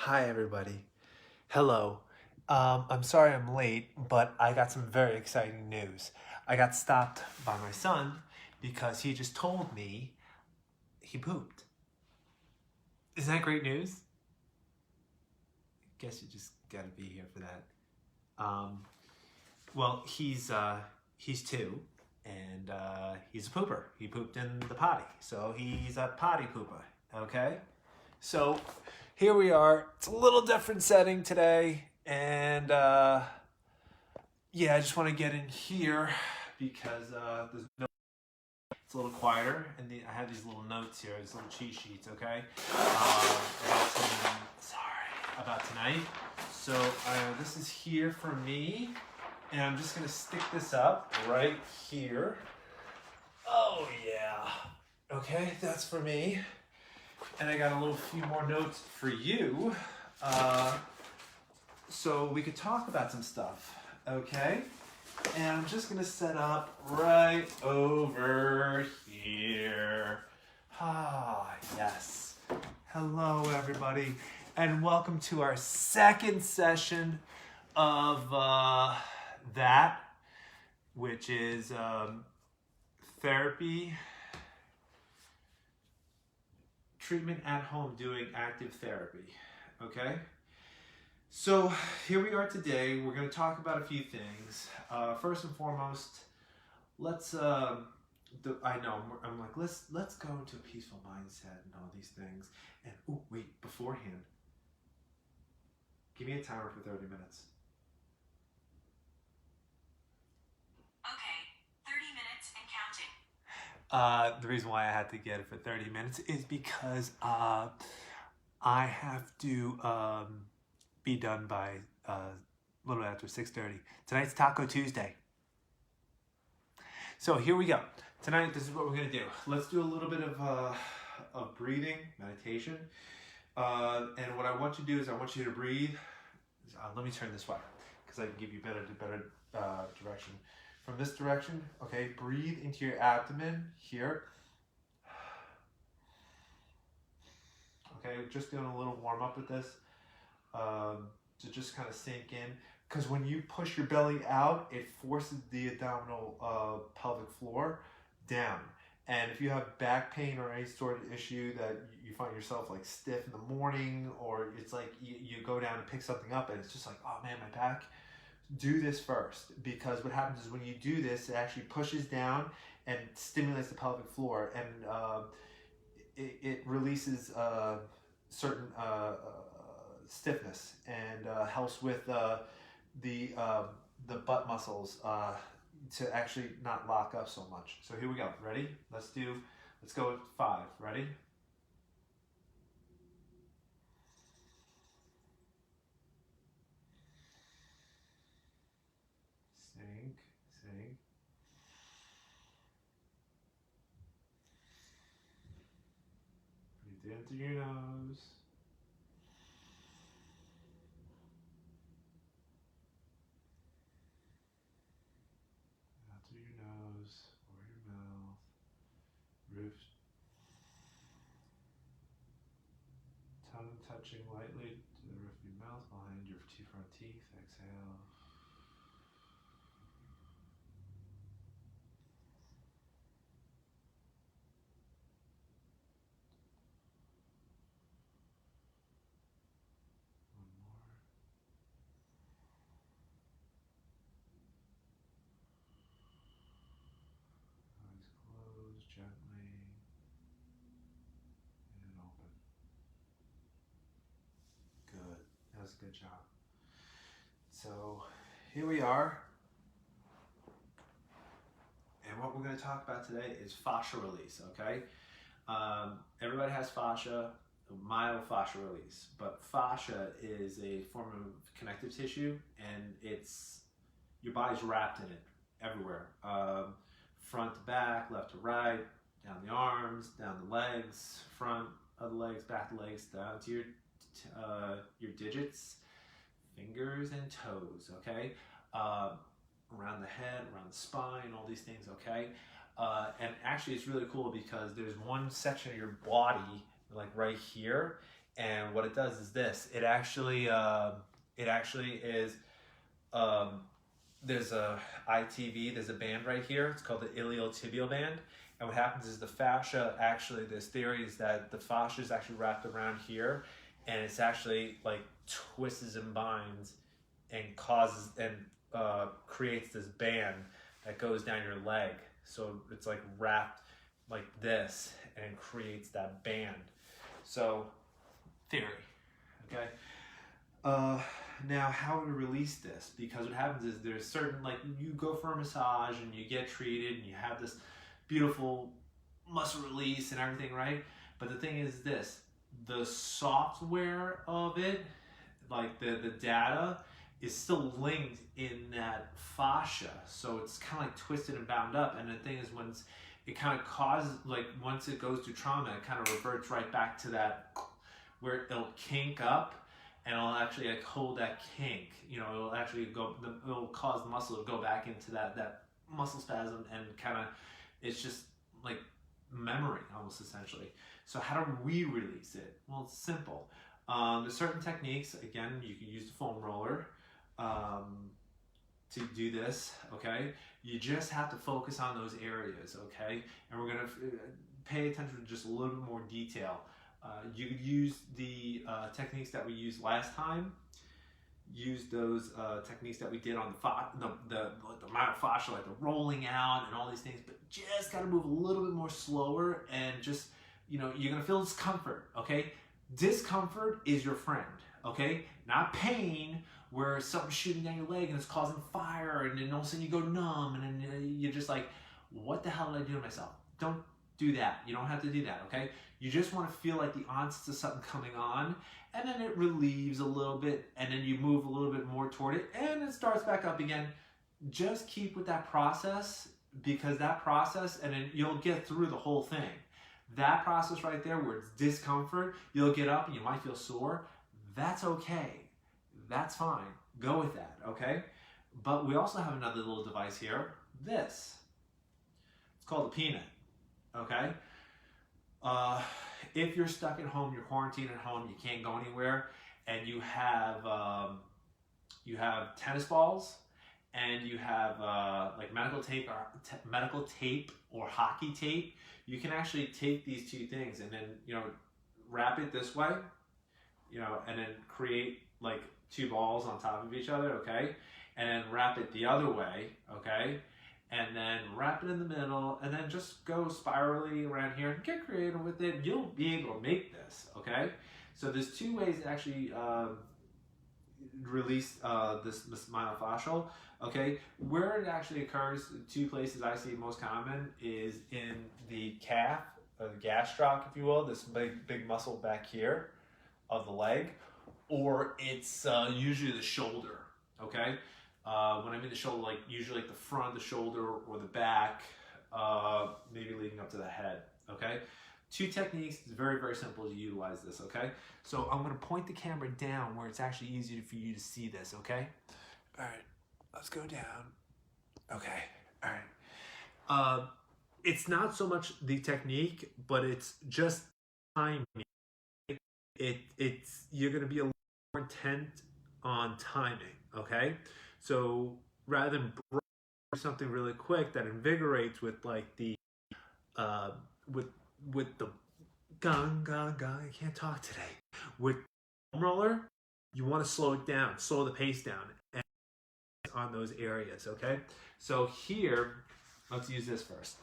Hi, everybody. Hello. I'm sorry I'm late, but I got some very exciting news. I got stopped by my son because he just told me he pooped. Isn't that great news? Guess you just gotta be here for that. Um, well, he's two, and he's a pooper. He pooped in the potty, so he's a potty pooper. Okay. So here we are. It's a little different setting today, and yeah, I just want to get in here because there's no. It's a little quieter, and I have these little notes here, these little cheat sheets. Okay, about tonight. So this is here for me, and I'm just gonna stick this up right here. Oh yeah. Okay, that's for me. And I got a little few more notes for you, so we could talk about some stuff, okay? And I'm just gonna set up right over here. Ah, yes. Hello, everybody, and welcome to our second session of that, which is therapy. Treatment at home, doing active therapy, okay? So here we are today. We're going to talk about a few things. First and foremost, let's I know I'm like let's go into a peaceful mindset and all these things. And oh wait, beforehand, give me a timer for 30 minutes. Okay, 30 minutes and counting. The reason why I had to get it for 30 minutes is because I have to be done by a little after 6:30. Tonight's Taco Tuesday. So here we go. Tonight, this is what we're going to do. Let's do a little bit of breathing, meditation. And what I want you to do is I want you to breathe. Let me turn this way because I can give you better direction. From this direction, okay, breathe into your abdomen here. Okay, just doing a little warm up with this to just kind of sink in. Because when you push your belly out, it forces the abdominal pelvic floor down. And if you have back pain or any sort of issue that you find yourself like stiff in the morning, or it's like you go down to pick something up and it's just like, oh man, my back, do this first, because what happens is when you do this, it actually pushes down and stimulates the pelvic floor, and it releases certain stiffness and helps with the butt muscles to actually not lock up so much. So here we go. Ready? Let's go with 5. Ready? Sink. Breathe in through your nose. Out through your nose or your mouth. Roof. Tongue touching lightly to the roof of your mouth behind your two front teeth. Exhale. One more. Eyes closed gently and open. Good. That was a good job. So here we are. And what we're going to talk about today is fascia release, okay? Everybody has fascia, mild fascia release, but fascia is a form of connective tissue, and your body's wrapped in it everywhere. Front to back, left to right, down the arms, down the legs, front of the legs, back of the legs, down to your digits, fingers and toes, okay? Around the head, around the spine, all these things, okay? And actually it's really cool because there's one section of your body, like right here, And what it does is this. It actually is. There's a ITV. There's a band right here. It's called the iliotibial band. And what happens is the fascia actually. There's theories that the fascia is actually wrapped around here, and it's actually like twists and binds, and causes and creates this band that goes down your leg. So it's like wrapped like this and creates that band. So theory, okay? Now how to release this? Because what happens is there's certain, like you go for a massage and you get treated and you have this beautiful muscle release and everything, right? But the thing is this, the software of it, like the data, is still linked in that fascia. So it's kind of like twisted and bound up. And the thing is, once it kind of causes, like once it goes through trauma, it kind of reverts right back to that, where it'll kink up and it'll actually like hold that kink. You know, it'll actually go, it'll cause the muscle to go back into that muscle spasm, and kind of, it's just like memory almost, essentially. So how do we release it? Well, it's simple. There's certain techniques. Again, you can use the foam roller to do this, okay? You just have to focus on those areas, okay? And we're gonna pay attention to just a little bit more detail. You could use the techniques that we used last time. Use those techniques that we did on the myofascia, like the rolling out and all these things, but just gotta move a little bit more slower, and just, you know, you're gonna feel discomfort, okay? Discomfort is your friend, okay? Not pain, where something's shooting down your leg and it's causing fire, and then all of a sudden you go numb, and then you're just like, what the hell did I do to myself? Don't do that. You don't have to do that, okay? You just want to feel like the onset of something coming on, and then it relieves a little bit, and then you move a little bit more toward it, and it starts back up again. Just keep with that process, because that process, and then you'll get through the whole thing. That process right there, where it's discomfort, you'll get up and you might feel sore. That's okay. That's fine. Go with that, okay? But we also have another little device here. This. It's called a peanut, okay? If you're stuck at home, you're quarantined at home, you can't go anywhere, and you have tennis balls, and you have like medical tape or hockey tape, you can actually take these two things and then, you know, wrap it this way, you know, and then create like two balls on top of each other, okay? And then wrap it the other way, okay? And then wrap it in the middle, and then just go spirally around here. Get creative with it. You'll be able to make this, okay? So there's two ways to actually release this myofascial, okay? Where it actually occurs, two places I see most common is in the calf, or the gastroc, if you will, this big muscle back here of the leg, or it's usually the shoulder, okay? When I mean the shoulder, like usually like the front of the shoulder or the back, maybe leading up to the head, okay? Two techniques, it's very, very simple to utilize this, okay? So I'm gonna point the camera down where it's actually easier for you to see this, okay? All right, let's go down. Okay, all right. It's not so much the technique, but it's just timing. It's you're gonna be a little more intent on timing, okay? So rather than something really quick that invigorates with like the with the gung, I can't talk today. With foam roller, you want to slow it down, slow the pace down, and on those areas, okay? So here, let's use this first.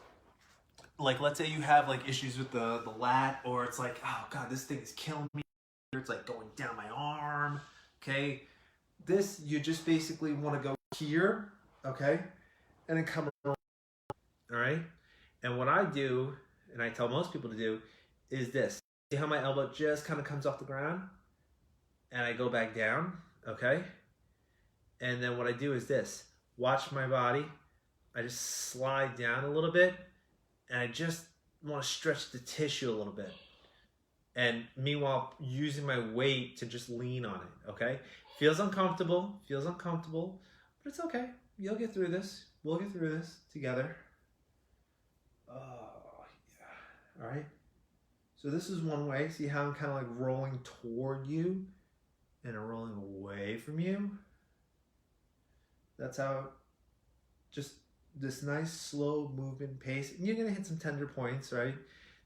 Like, let's say you have like issues with the lat, or it's like, oh God, this thing is killing me. It's like going down my arm, okay? This, you just basically want to go here, okay? And then come around, all right? And what I do, and I tell most people to do, is this. See how my elbow just kind of comes off the ground? And I go back down, okay? And then what I do is this. Watch my body. I just slide down a little bit, and I just want to stretch the tissue a little bit. And meanwhile, using my weight to just lean on it, okay? Feels uncomfortable, but it's okay. You'll get through this. We'll get through this together. Oh, yeah. All right? So this is one way. See how I'm kind of like rolling toward you and I'm rolling away from you? That's how, just this nice slow movement pace. And you're gonna hit some tender points, right?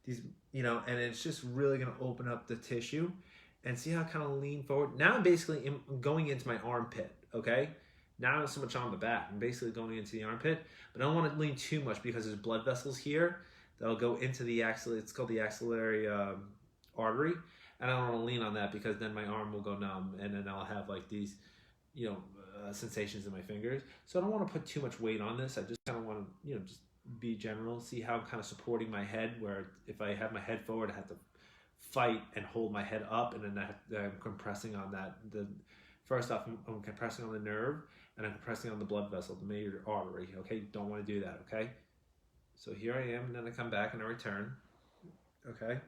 These, you know, and it's just really gonna open up the tissue. And see how I kind of lean forward? Now I'm basically going into my armpit, okay? Not so much on the back. I'm basically going into the armpit, but I don't want to lean too much because there's blood vessels here that'll go into the axillary. It's called the axillary artery, and I don't want to lean on that because then my arm will go numb, and then I'll have like these, you know, sensations in my fingers. So I don't want to put too much weight on this. I just kind of want to, you know, just be general. See how I'm kind of supporting my head. Where if I have my head forward, I have to fight and hold my head up, and then I'm compressing on that. First off, I'm compressing on the nerve, and I'm compressing on the blood vessel, the major artery, okay? Don't want to do that, okay? So here I am, and then I come back and I return, okay?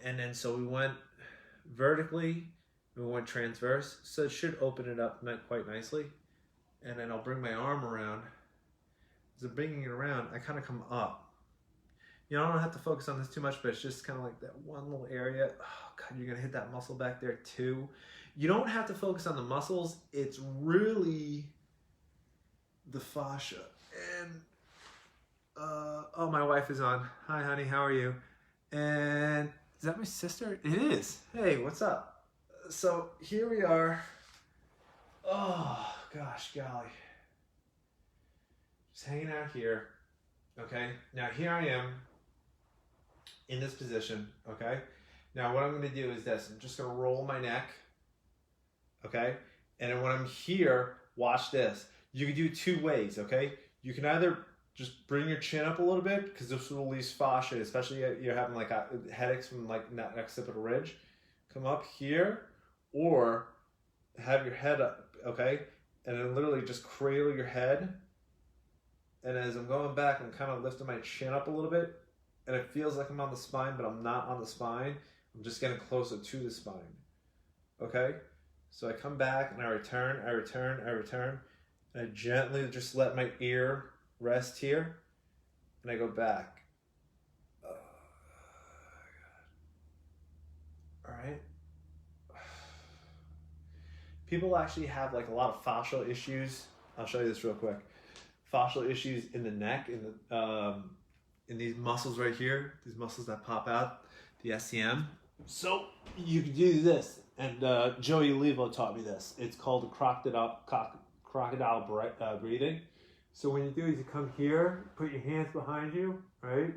And then so we went vertically, we went transverse, so it should open it up quite nicely. And then I'll bring my arm around. As I'm bringing it around, I kind of come up. You know, I don't have to focus on this too much, but it's just kind of like that one little area. Oh, God, you're going to hit that muscle back there too. You don't have to focus on the muscles. It's really the fascia. And, oh, my wife is on. Hi, honey, how are you? And is that my sister? It is. Hey, what's up? So here we are. Oh, gosh, golly. Just hanging out here. Okay, now here I am in this position, okay? Now what I'm gonna do is this, I'm just gonna roll my neck, okay? And then when I'm here, watch this. You can do two ways, okay? You can either just bring your chin up a little bit, because this will release fascia, especially if you're having like headaches from like that occipital ridge. Come up here, or have your head up, okay? And then literally just cradle your head. And as I'm going back, I'm kind of lifting my chin up a little bit. And it feels like I'm on the spine, but I'm not on the spine. I'm just getting closer to the spine. Okay? So I come back and I return. And I gently just let my ear rest here. And I go back. Oh, God. All right? People actually have like a lot of fascial issues. I'll show you this real quick. Fascial issues in the neck, in these muscles right here, these muscles that pop out, the SCM. So you can do this, and Joey Levo taught me this. It's called crocodile breathing. So when you do is you come here, put your hands behind you, right,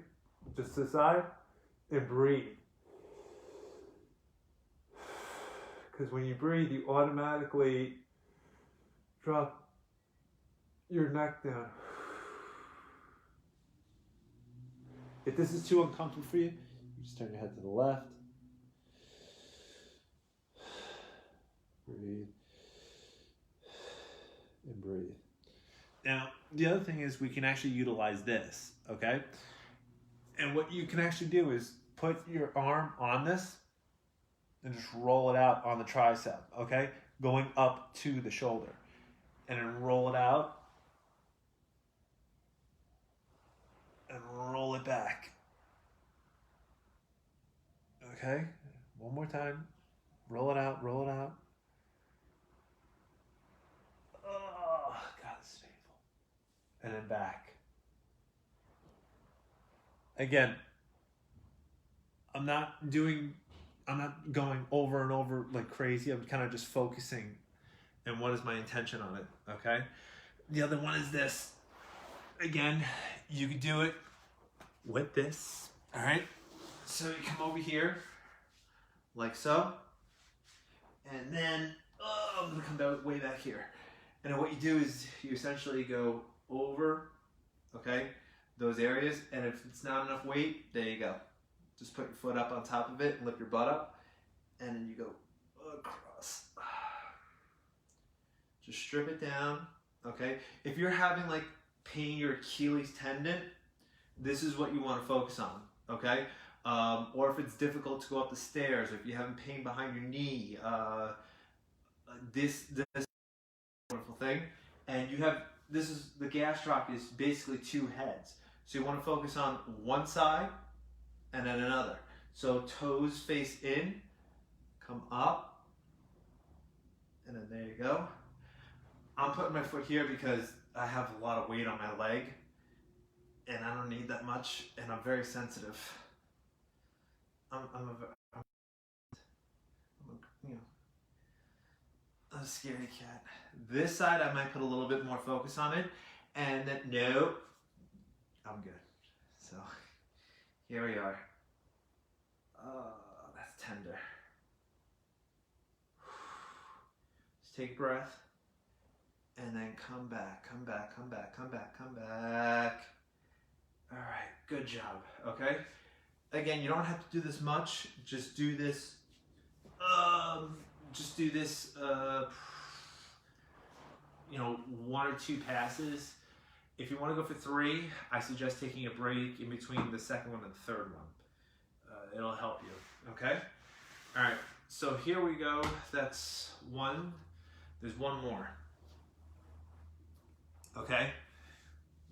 just to the side, and breathe. Because when you breathe, you automatically drop your neck down. If this is too uncomfortable for you, you just turn your head to the left. Breathe. And breathe. Now, the other thing is we can actually utilize this, okay? And what you can actually do is put your arm on this and just roll it out on the tricep, okay? Going up to the shoulder. And then roll it out. And roll it back. Okay? One more time. Roll it out, roll it out. Oh, God, this is painful. And then back. Again, I'm not going over and over like crazy. I'm kind of just focusing and what is my intention on it, okay? The other one is this. Again, you can do it with this, all right? So you come over here, like so, and then, I'm gonna come down way back here. And then what you do is you essentially go over, okay, those areas, and if it's not enough weight, there you go. Just put your foot up on top of it and lift your butt up, and then you go across. Just strip it down, okay? If you're having like pain in your Achilles tendon, this is what you want to focus on, okay? Or if it's difficult to go up the stairs, or if you're having pain behind your knee, this is a wonderful thing. And the gastroc is basically two heads. So you want to focus on one side, and then another. So toes face in, come up, and then there you go. I'm putting my foot here because I have a lot of weight on my leg, and I don't need that much, and I'm very sensitive. I'm a scaredy cat. This side, I might put a little bit more focus on it, and then, no, I'm good. So, here we are. Oh, that's tender. Just take a breath, and then come back, come back, come back, come back, come back. All right, good job, okay? Again, you don't have to do this much. Just do this, you know, 1 or 2 passes. If you want to go for 3, I suggest taking a break in between the second one and the third one. It'll help you, okay? All right, so here we go. That's 1. There's 1 more, okay?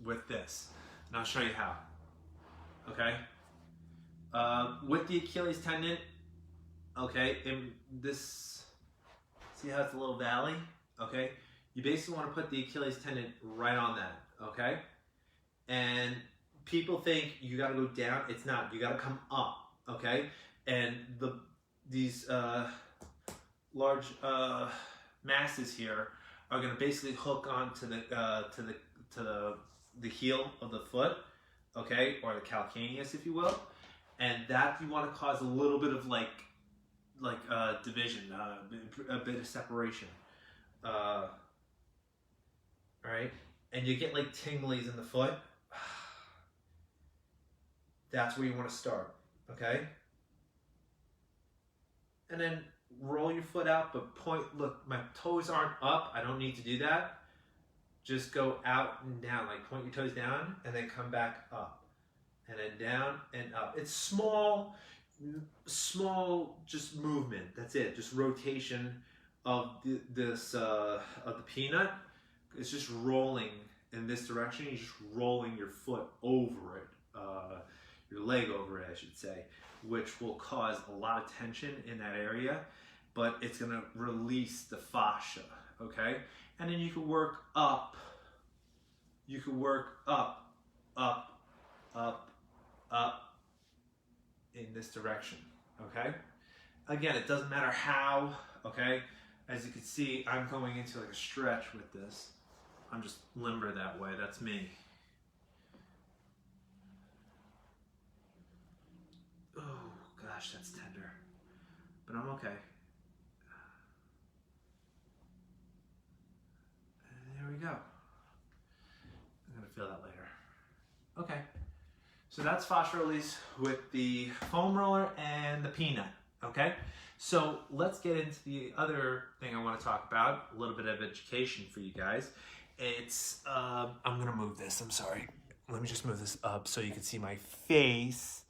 With this. And I'll show you how, okay? With the Achilles tendon, okay, in this, see how it's a little valley, okay? You basically want to put the Achilles tendon right on that, okay? And people think you got to go down. It's not. You got to come up, okay? And these large masses here are going to basically hook onto the heel of the foot, okay, or the calcaneus, if you will, and that you want to cause a little bit of like division, a bit of separation, all right, and you get like tinglies in the foot. That's where you want to start, okay, and then roll your foot out, but point. Look, my toes aren't up. I don't need to do that. Just go out and down, like point your toes down and then come back up and then down and up. It's small just movement. That's it. Just rotation of the peanut. It's just rolling in this direction. You're just rolling your foot over it, your leg over it, I should say, which will cause a lot of tension in that area, but it's gonna release the fascia, okay? And then you can work up. You can work up, up, up, up in this direction, okay? Again, it doesn't matter how, okay? As you can see, I'm going into like a stretch with this. I'm just limber that way, that's me. Oh gosh, that's tender, but I'm okay. There we go. I'm gonna feel that later. Okay, so that's fascia release with the foam roller and the peanut, okay? So let's get into the other thing I wanna talk about, a little bit of education for you guys. It's, I'm gonna move this, I'm sorry. Let me just move this up so you can see my face.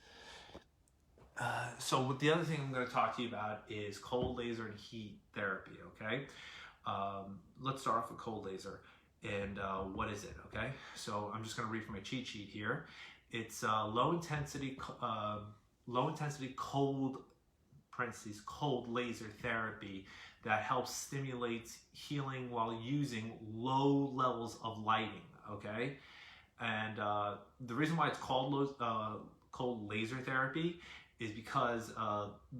So the other thing I'm gonna talk to you about is cold laser and heat therapy, okay? Let's start off with cold laser. And what is it, okay? So I'm just gonna read from my cheat sheet here. It's low intensity cold, parentheses, cold laser therapy that helps stimulate healing while using low levels of lighting, okay? And the reason why it's called cold laser therapy is because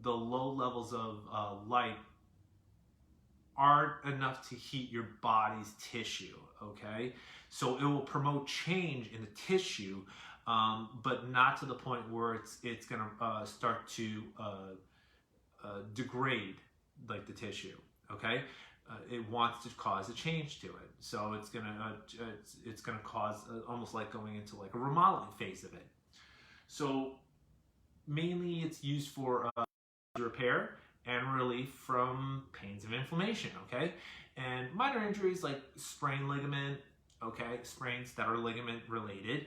the low levels of light aren't enough to heat your body's tissue, okay? So it will promote change in the tissue, but not to the point where it's gonna start to degrade like the tissue, okay? It wants to cause a change to it, so it's gonna cause almost like going into like a remodeling phase of it. So mainly it's used for repair and relief from pains of inflammation, okay? And minor injuries like sprained ligament, okay? Sprains that are ligament related.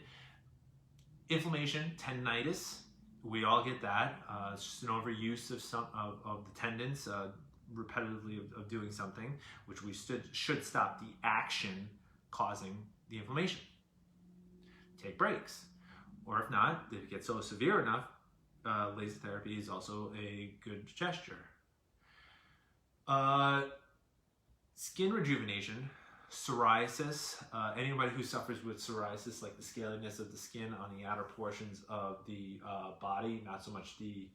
Inflammation, tendinitis, we all get that. It's just an overuse of some of the tendons, repetitively of doing something, which we should stop the action causing the inflammation. Take breaks. Or if not, if it gets so severe enough, laser therapy is also a good gesture. Skin rejuvenation, psoriasis. Anybody who suffers with psoriasis, like the scaliness of the skin on the outer portions of the body, not so much the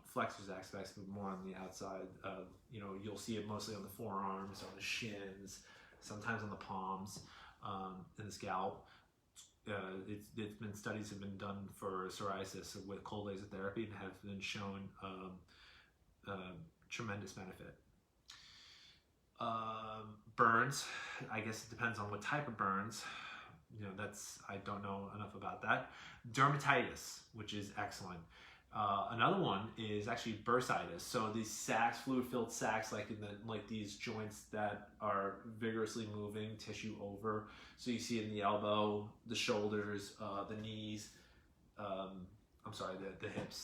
flexors aspects, but more on the outside. You'll see it mostly on the forearms, on the shins, sometimes on the palms, and the scalp. Studies have been done for psoriasis with cold laser therapy and have been shown tremendous benefit. Burns, I guess it depends on what type of burns. I don't know enough about that. Dermatitis, which is excellent. Another one is actually bursitis. So these sacs, fluid-filled sacs, like these joints that are vigorously moving tissue over. So you see it in the elbow, the shoulders, the knees.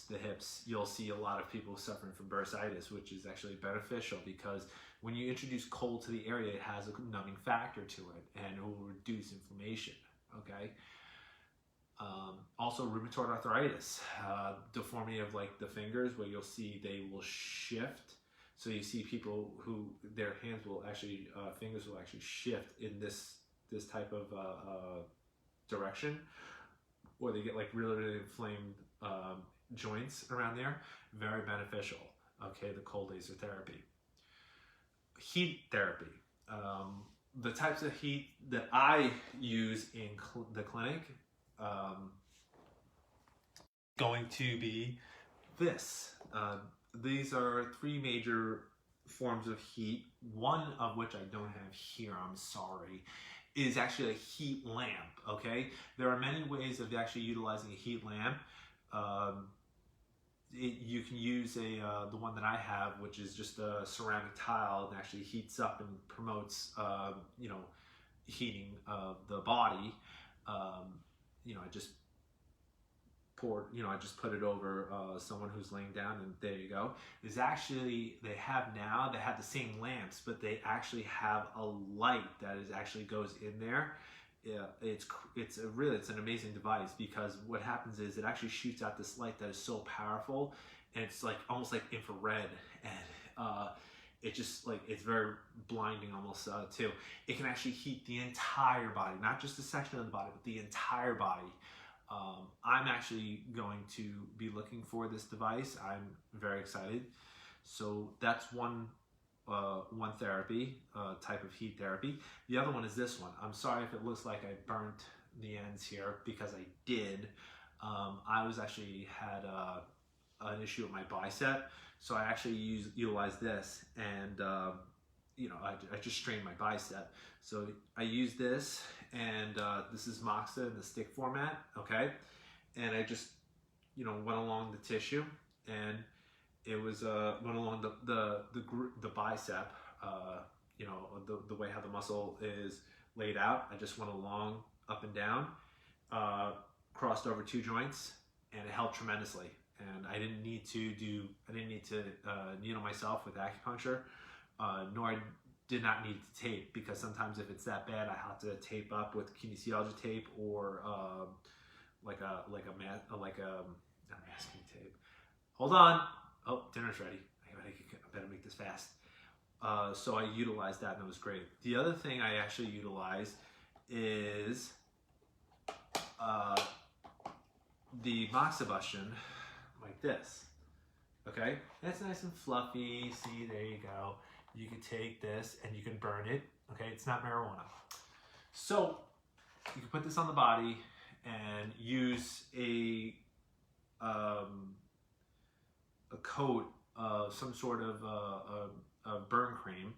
The hips. You'll see a lot of people suffering from bursitis, which is actually beneficial because when you introduce cold to the area, it has a numbing factor to it, and it will reduce inflammation. Okay. Also rheumatoid arthritis, deformity of like the fingers, where you'll see they will shift. So you see people who their hands will actually, fingers will actually shift in this type of direction, or they get like really inflamed joints around there. Very beneficial. Okay, the cold laser therapy. Heat therapy. The types of heat that I use in the clinic, going to be this. These are three major forms of heat. One of which I don't have here, I'm sorry, is actually a heat lamp. Okay, there are many ways of actually utilizing a heat lamp. You can use the one that I have, which is just a ceramic tile, and actually heats up and promotes heating of the body. I just put it over someone who's laying down, and there you go. They have the same lamps, but they actually have a light that actually goes in there. It's an amazing device, because what happens is it actually shoots out this light that is so powerful, and it's like almost like infrared, and it's very blinding almost too. It can actually heat the entire body, not just a section of the body, but the entire body. I'm actually going to be looking for this device. I'm very excited. So that's one therapy, type of heat therapy. The other one is this one. I'm sorry if it looks like I burnt the ends here, because I did. I was actually had an issue with my bicep, so I actually utilized this, and I just strained my bicep. So I used this, and this is Moxa in the stick format, okay? And I just, went along the tissue, and it was went along the bicep, the way how the muscle is laid out. I just went along, up and down, crossed over two joints, and it helped tremendously. And I didn't need to needle myself with acupuncture, nor I did not need to tape, because sometimes if it's that bad, I have to tape up with kinesiology tape, or not masking tape. Hold on. Oh, dinner's ready. I better make this fast. So I utilized that, and it was great. The other thing I actually utilize is the Moxabustion, like this. Okay, it's nice and fluffy. See, there you go. You can take this and you can burn it. Okay, it's not marijuana. So you can put this on the body and use a coat of some sort of a burn cream,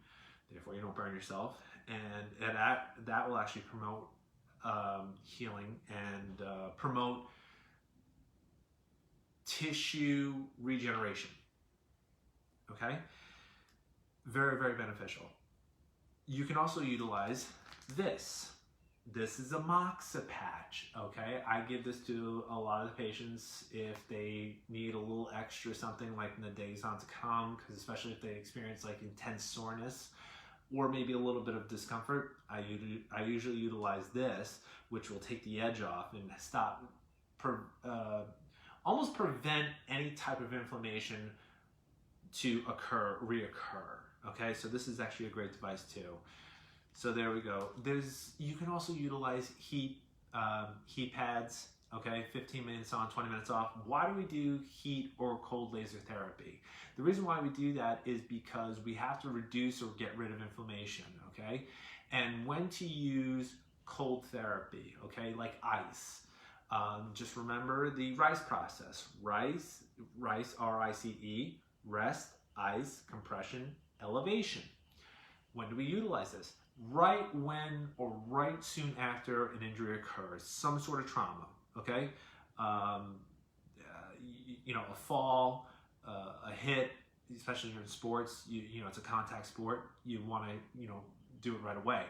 therefore you don't burn yourself, and that will actually promote healing and promote tissue regeneration. Okay, very, very beneficial. You can also utilize this. This is a Moxa patch, okay? I give this to a lot of the patients if they need a little extra something like in the days on to come, because especially if they experience like intense soreness or maybe a little bit of discomfort, I usually utilize this, which will take the edge off and stop almost prevent any type of inflammation to reoccur. Okay, so this is actually a great device too. So there we go. You can also utilize heat pads. Okay, 15 minutes on, 20 minutes off. Why do we do heat or cold laser therapy? The reason why we do that is because we have to reduce or get rid of inflammation. Okay, and when to use cold therapy? Okay, like ice. Just remember the RICE process. RICE, R-I-C-E, rest, ice, compression, elevation. When do we utilize this? Right when or right soon after an injury occurs, some sort of trauma, okay? You know, a fall, a hit, especially in sports, you know, it's a contact sport, you want to, you know, do it right away.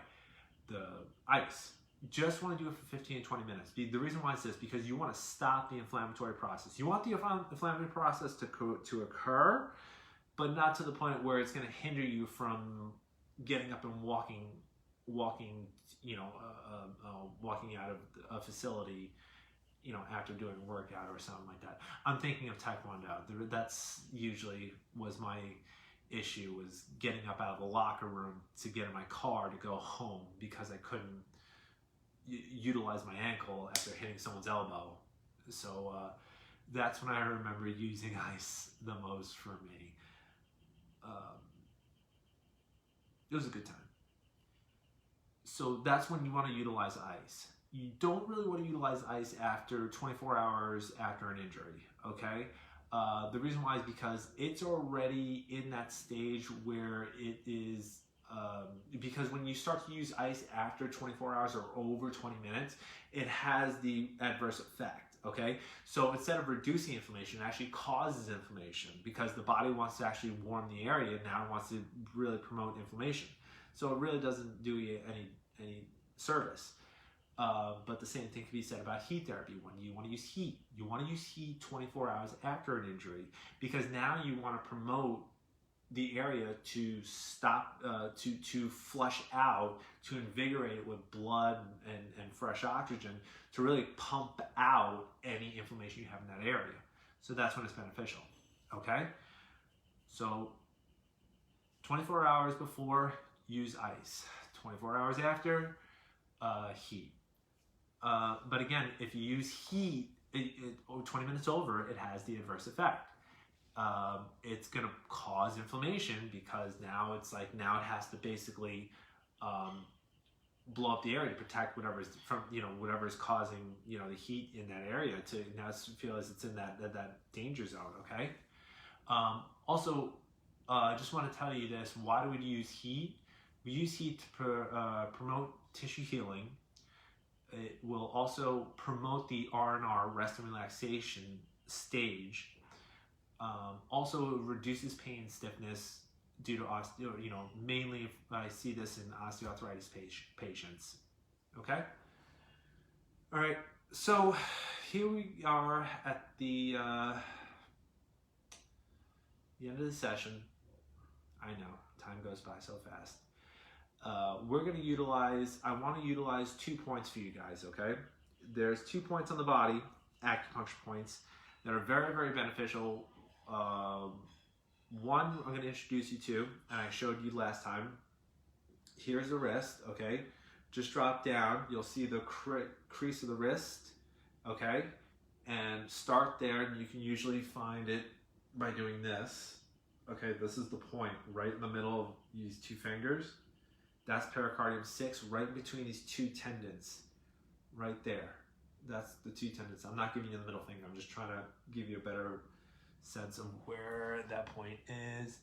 The ice, you just want to do it for 15 to 20 minutes. The reason why it's this, because you want to stop the inflammatory process. You want the inflammatory process to occur, but not to the point where it's going to hinder you from getting up and walking, you know, walking out of a facility, you know, after doing a workout or something like that. I'm thinking of Taekwondo. That's usually was my issue, was getting up out of the locker room to get in my car to go home because I couldn't utilize my ankle after hitting someone's elbow. So that's when I remember using ice the most for me. It was a good time. So that's when you want to utilize ice. You don't really want to utilize ice after 24 hours after an injury, okay? The reason why is because it's already in that stage where it is, because when you start to use ice after 24 hours or over 20 minutes, it has the adverse effect, okay? So instead of reducing inflammation, it actually causes inflammation because the body wants to actually warm the area, now it wants to really promote inflammation. So it really doesn't do you any service. But the same thing can be said about heat therapy. When you want to use heat, you want to use heat 24 hours after an injury because now you want to promote the area to stop, to flush out, to invigorate it with blood and fresh oxygen to really pump out any inflammation you have in that area. So that's when it's beneficial, okay? So 24 hours before, use ice. 24 hours after, heat. But again, if you use heat, 20 minutes over, it has the adverse effect. It's going to cause inflammation because now it's like, now it has to basically blow up the area to protect whatever is from, you know, whatever is causing, you know, the heat in that area to now feel as it's in that danger zone, okay? Also, just want to tell you this, why do we use heat? We use heat to promote tissue healing. It will also promote the R&R, rest and relaxation stage. Also reduces pain and stiffness due to you know, mainly I see this in osteoarthritis patients. Okay. All right. So here we are at the end of the session. I know time goes by so fast. We're going to utilize, I want to utilize 2 points for you guys, okay? There's 2 points on the body, acupuncture points, that are very, very beneficial. One I'm going to introduce you to, and I showed you last time. Here's the wrist, okay? Just drop down. You'll see the crease of the wrist, okay? And start there, and you can usually find it by doing this. Okay, this is the point, right in the middle of these 2 fingers. That's pericardium 6, right between these 2 tendons, right there. That's the 2 tendons. I'm not giving you the middle finger. I'm just trying to give you a better sense of where that point is.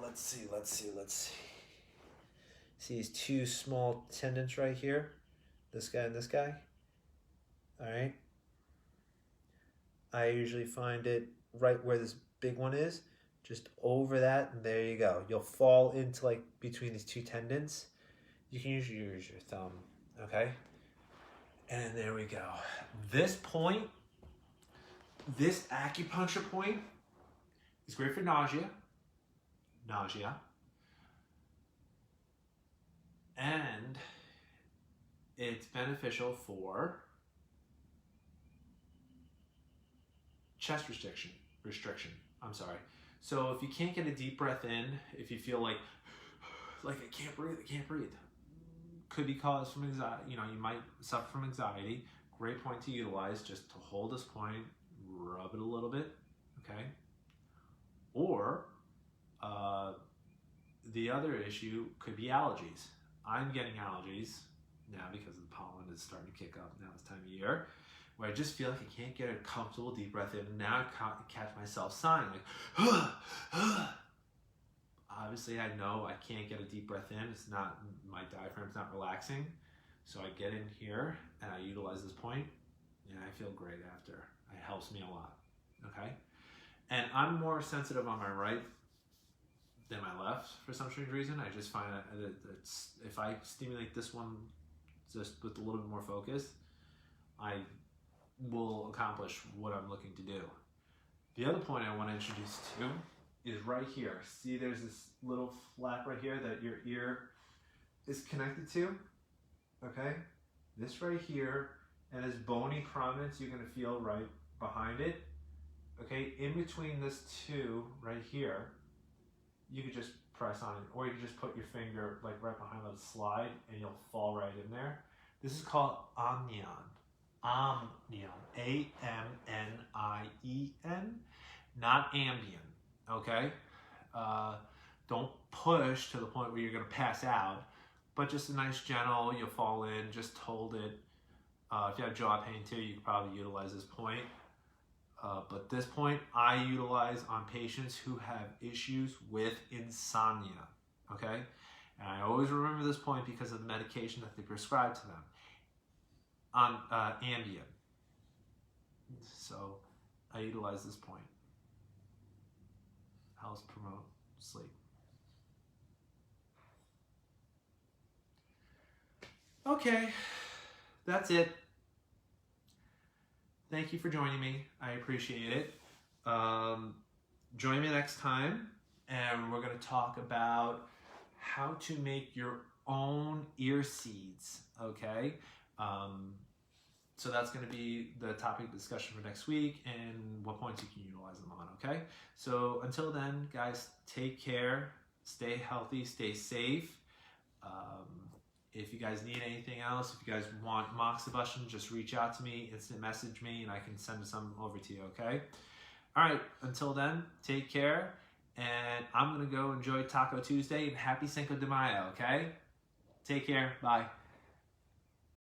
Let's see. See these 2 small tendons right here? This guy and this guy? All right. I usually find it right where this big one is. Just over that, and there you go. You'll fall into like between these 2 tendons. You can usually use your thumb, okay? And there we go. This point, this acupuncture point is great for nausea. And it's beneficial for chest restriction. I'm sorry. So if you can't get a deep breath in, if you feel like I can't breathe, could be caused from anxiety. You know, you might suffer from anxiety. Great point to utilize, just to hold this point, rub it a little bit, okay? Or the other issue could be allergies. I'm getting allergies now because the pollen is starting to kick up now this time of year, where I just feel like I can't get a comfortable deep breath in. And now I catch myself sighing, like, Obviously, I know I can't get a deep breath in. It's not, my diaphragm's not relaxing. So I get in here and I utilize this point, and I feel great after. It helps me a lot, okay? And I'm more sensitive on my right than my left for some strange reason. I just find that if I stimulate this one just with a little bit more focus, I will accomplish what I'm looking to do. The other point I want to introduce to is right here. See, there's this little flap right here that your ear is connected to, okay? This right here, and this bony prominence you're gonna feel right behind it, okay? In between this two right here, you could just press on it, or you could just put your finger like right behind the slide and you'll fall right in there. This is called amnion. Amnion, A-M-N-I-E-N, not Ambien, okay? Don't push to the point where you're gonna pass out, but just a nice gentle, you'll fall in, just hold it. If you have jaw pain too, you could probably utilize this point. But this point I utilize on patients who have issues with insomnia, okay? And I always remember this point because of the medication that they prescribe to them on Ambien. So I utilize this point. Helps promote sleep. Okay, that's it. Thank you for joining me. I appreciate it. Join me next time, and we're going to talk about how to make your own ear seeds, okay? So that's going to be the topic of discussion for next week and what points you can utilize them on, okay? So until then, guys, take care, stay healthy, stay safe. If you guys need anything else, if you guys want Moxabustion, just reach out to me, instant message me, and I can send some over to you, okay? All right, until then, take care, and I'm going to go enjoy Taco Tuesday, and happy Cinco de Mayo, okay? Take care, bye.